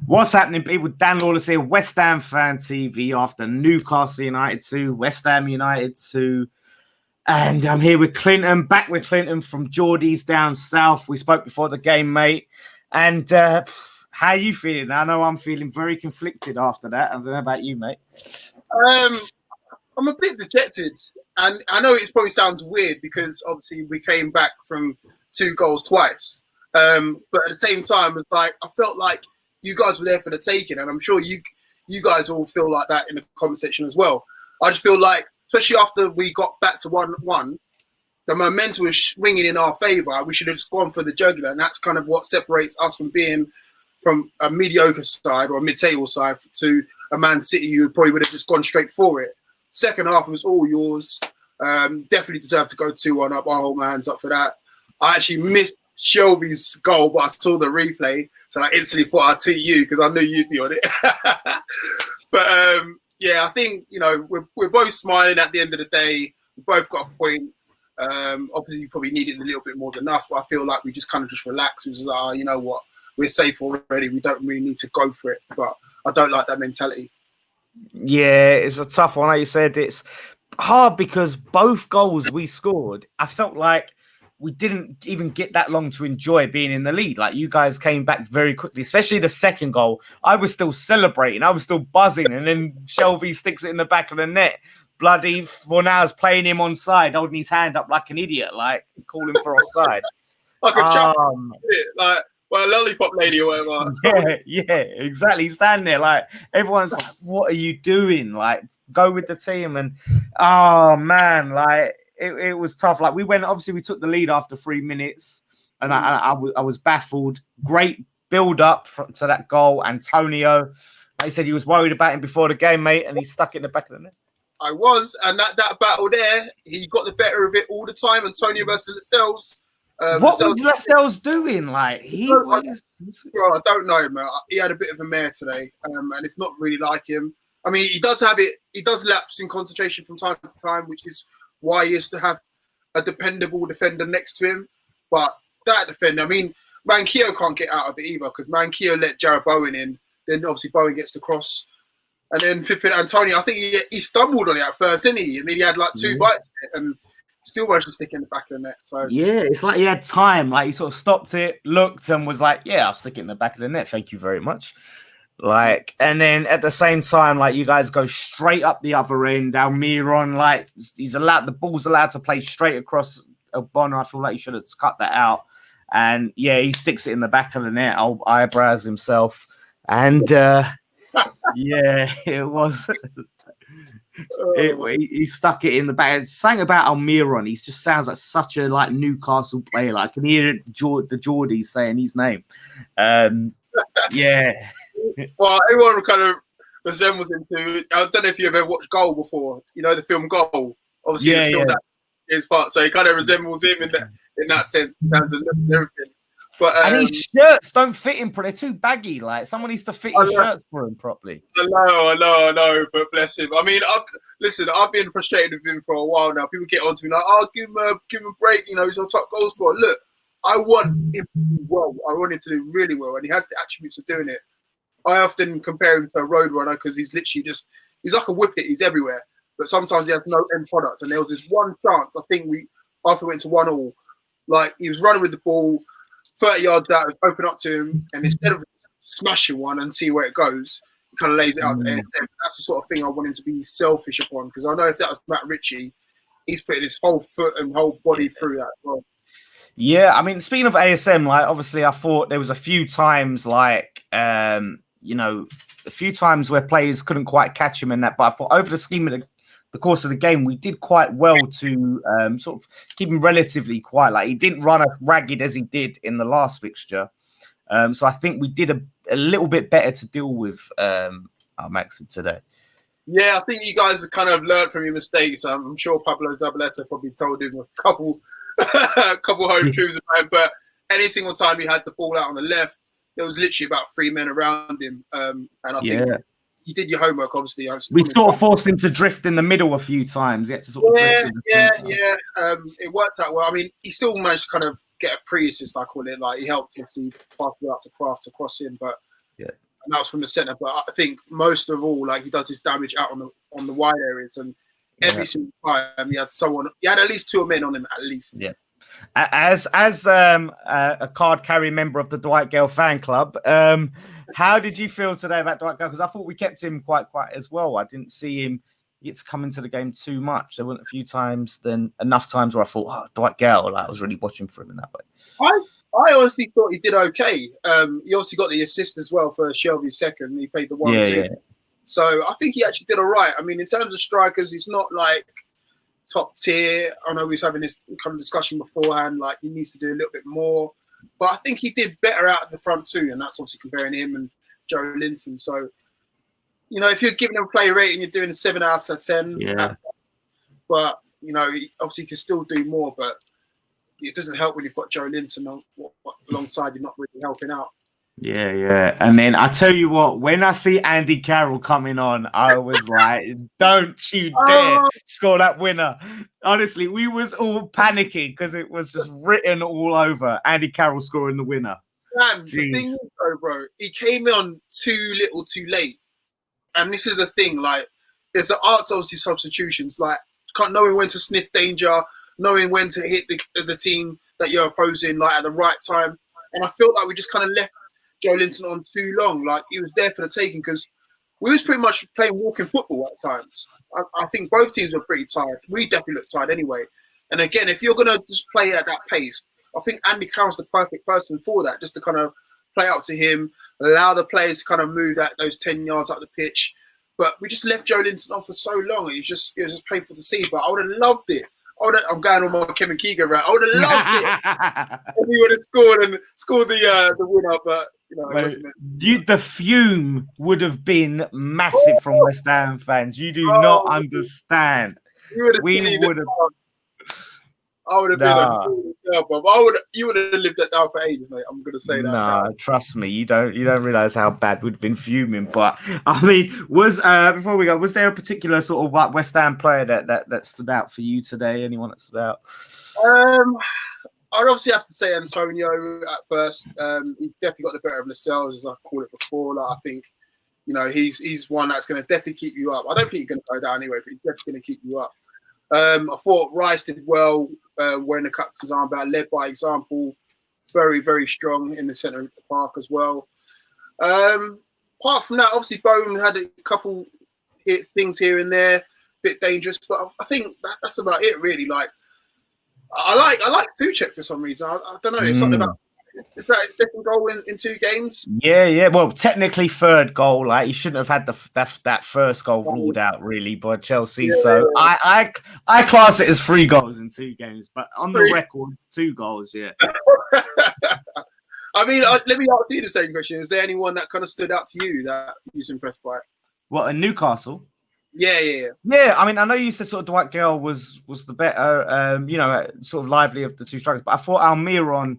What's happening, people? Dan Lawless here, West Ham Fan TV after Newcastle United 2, West Ham United 2. And I'm here with Clinton, back with Clinton from Geordies down south. We spoke before the game, mate. And how are you feeling? I know I'm feeling very conflicted after that. I don't know about you, mate. I'm a bit dejected. And I know it probably sounds weird because obviously we came back from 2 goals twice. But at the same time, it's like I felt like you guys were there for the taking, and I'm sure you guys all feel like that in the comment section as well. I just feel like, especially after we got back to 1-1, the momentum was swinging in our favour. We should have just gone for the jugular, and that's kind of what separates us from being from a mediocre side or a mid-table side to a Man City who probably would have just gone straight for it. Second half was all yours. Definitely deserved to go 2-1 up. I'll hold my hands up for that. I actually missed Shelby's goal, but I saw the replay, so I instantly thought I'd tweet you because I knew you'd be on it. But yeah, I think we're both smiling at the end of the day. We both got a point. Obviously, you probably needed a little bit more than us, but I feel like we just kind of just relaxed. It was like, you know what, we're safe already. We don't really need to go for it. But I don't like that mentality. Yeah, it's a tough one. Like you said, it's hard because both goals we scored, I felt like we didn't even get that long to enjoy being in the lead. Like, you guys came back very quickly, especially the second goal. I was still celebrating. I was still buzzing. And then Shelby sticks it in the back of the net. Bloody Fornau's playing him on side, holding his hand up like an idiot, like calling for offside. Like a chuck, like, well, a lollipop lady or whatever. Yeah, exactly. He's standing there like, everyone's like, what are you doing? Like, go with the team. And, oh, man, like, it was tough. Like, we took the lead after 3 minutes, and I was baffled. Great build up to that goal. Antonio, like he said, he was worried about him before the game, mate, and he stuck it in the back of the net. I was, and that battle there, he got the better of it all the time. Antonio versus Lascelles. What was Lascelles doing? Like, bro, I don't know, man. He had a bit of a mare today, and it's not really like him. I mean, he does lapse in concentration from time to time, which is why he has to have a dependable defender next to him. But that defender, I mean, Manquillo can't get out of it either because Manquillo let Jared Bowen in. Then obviously Bowen gets the cross. And then flipping Antonio, I think he stumbled on it at first, didn't he? And then he had like 2 bites of it and still managed to stick in the back of the net. So yeah, it's like he had time. Like, he sort of stopped it, looked, and was like, yeah, I'll stick it in the back of the net. Thank you very much. Like, and then at the same time, like, you guys go straight up the other end. Almiron, like, the ball's allowed to play straight across Bonner. I feel like you should have cut that out. And yeah, he sticks it in the back of the net. Eyebrows himself. And yeah, it was. He stuck it in the back. Something about Almiron. He just sounds like such a Newcastle player. Like, I can hear the Geordies saying his name. Yeah. Well, everyone kind of resembles him to. I don't know if you ever watched Goal before. You know the film Goal. Obviously, it's filmed that his part, so he kind of resembles him in that sense in terms of look and everything. But and his shirts don't fit him. They're too baggy. Like, someone needs to fit his shirts for him properly. I know. But bless him. I mean, I've been frustrated with him for a while now. People get on to me like, "Oh, give him a break." You know, he's our top goal scorer. Look, I want him to do well. I want him to do really well, and he has the attributes of doing it. I often compare him to a road runner because he's literally he's like a whippet. He's everywhere, but sometimes he has no end product. And there was this one chance, I think after we went to 1-1, like, he was running with the ball 30 yards out, open up to him, and instead of smashing one and see where it goes, he kind of lays it out to ASM. That's the sort of thing I want him to be selfish upon, because I know if that was Matt Ritchie, he's putting his whole foot and whole body through that as well. Yeah, I mean, speaking of ASM, like, obviously I thought there was a few times a few times where players couldn't quite catch him in that, but I thought over the scheme of the course of the game, we did quite well to sort of keep him relatively quiet. Like, he didn't run as ragged as he did in the last fixture. So I think we did a little bit better to deal with our Maxim today. Yeah, I think you guys have kind of learned from your mistakes. I'm sure Pablo Zabaleta probably told him a couple home truths about him, but any single time he had the ball out on the left, there was literally about 3 men around him. And I think you did your homework, obviously. We sort of forced him to drift in the middle a few times. He had to sort of it worked out well. I mean, he still managed to kind of get a pre-assist, I call it. Like, he helped, obviously, pass it out to Kraft to cross in. But and that was from the centre. But I think most of all, like he does his damage out on the wide areas, and every single time he had someone, he had at least 2 men on him at least. Yeah. As a card carrying member of the Dwight Gale fan club, how did you feel today about Dwight Gale? Because I thought we kept him quite as well. I didn't see him get to come into the game too much. There weren't a few times, then enough times where I thought, oh, Dwight Gale, like, I was really watching for him in that way. I honestly thought he did okay. He also got the assist as well for Shelby's second. He played the 1-2. Yeah. So I think he actually did all right. I mean, in terms of strikers, he's not like top tier. I know we was having this kind of discussion beforehand, like he needs to do a little bit more. But I think he did better out at the front too, and that's obviously comparing him and Joe Linton. So, you know, if you're giving him a play rating, you're doing a 7 out of 10. Yeah. But, you know, he obviously can still do more, but it doesn't help when you've got Joe Linton alongside you, not really helping out. Yeah. And then I tell you what, when I see Andy Carroll coming on, I was like, don't you dare score that winner. Honestly, we was all panicking because it was just written all over. Andy Carroll scoring the winner. Man, the thing is, though, bro, he came on too little too late. And this is the thing, like, there's the arts, obviously, substitutions, like, knowing when to sniff danger, knowing when to hit the team that you're opposing, like, at the right time. And I felt like we just kind of left Joe Linton on too long. Like, he was there for the taking because we was pretty much playing walking football at times. I think both teams were pretty tired. We definitely looked tired anyway. And again, if you're going to just play at that pace, I think Andy Carroll's the perfect person for that, just to kind of play up to him, allow the players to kind of move those 10 yards up the pitch. But we just left Joe Linton on for so long. It was just painful to see. But I would have loved it. I'm going on my Kevin Keegan route. I would have loved it if he would have scored the winner. But you know, it wasn't. The fume would have been massive from West Ham fans. You do not understand. We would have. I would have been you would have lived that down for ages, mate. I'm gonna say that. Nah, trust me, you don't realize how bad we'd been fuming. But I mean, before we go, was there a particular sort of West Ham player that stood out for you today? Anyone that stood out? I'd obviously have to say Antonio at first. He definitely got the better of Lascelles, as I called it before. Like, I think, you know, he's one that's going to definitely keep you up. I don't think he's going to go down anyway, but he's definitely going to keep you up. I thought Rice did well wearing the captain's armband, led by example. Very, very strong in the centre of the park as well. Apart from that, obviously Bone had a couple things here and there, a bit dangerous, but I think that's about it really. Like, I like Suchek for some reason. I don't know. It's something about. Is that his second goal in 2 games? Yeah. Well, technically third goal. Like, he shouldn't have had that first goal ruled out really by Chelsea. Yeah, so I class it as 3 goals in 2 games, but on the record, 2 goals. Yeah. I mean, let me ask you the same question. Is there anyone that kind of stood out to you that you was impressed by? Well, in Newcastle. Yeah. I mean, I know you said sort of Dwight Gale was the better, sort of lively of the 2 strikers, but I thought Almiron,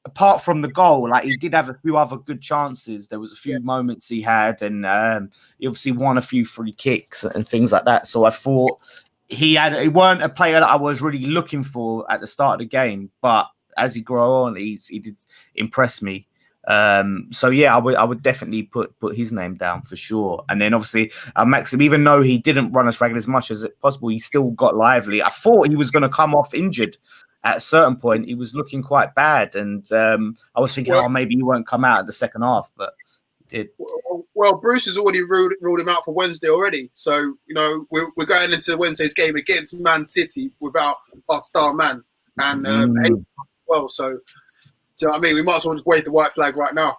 apart from the goal, like, he did have a few other good chances. There was a few moments he had, and he obviously won a few free kicks and things like that. So I thought he weren't a player that I was really looking for at the start of the game, but as he grew on, he did impress me. So yeah, I would definitely put his name down for sure. And then obviously Maxim, even though he didn't run us ragged as much as possible, he still got lively. I thought he was going to come off injured at a certain point. He was looking quite bad, and I was thinking, maybe he won't come out at the second half, but he did. Well, Bruce has already ruled him out for Wednesday already. So, you know, we're going into Wednesday's game against Man City without our star man and well. So, do you know what I mean? We might as well just wave the white flag right now.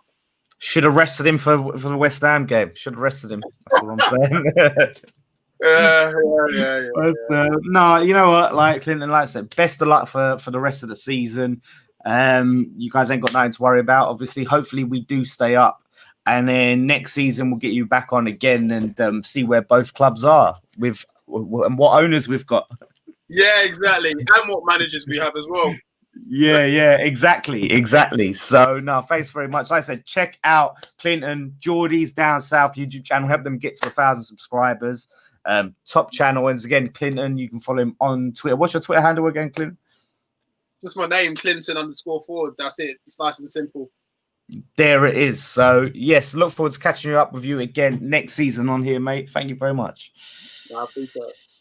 Should have rested him for the West Ham game. Should have rested him. That's what I'm saying. Yeah. But, no, you know what? Like Clinton, like I said, best of luck for the rest of the season. You guys ain't got nothing to worry about. Obviously, hopefully we do stay up, and then next season we'll get you back on again and see where both clubs are with and what owners we've got. Yeah, exactly, and what managers we have as well. Yeah, exactly. So, no, thanks very much. Like I said, check out Clinton, Geordies Down South YouTube channel. Help them get to 1,000 subscribers. Top channel. And again, Clinton, you can follow him on Twitter. What's your Twitter handle again, Clinton? Just my name, Clinton_forward. That's it. It's nice and simple. There it is. So yes, look forward to catching up with you again next season on here, mate. Thank you very much. I appreciate it.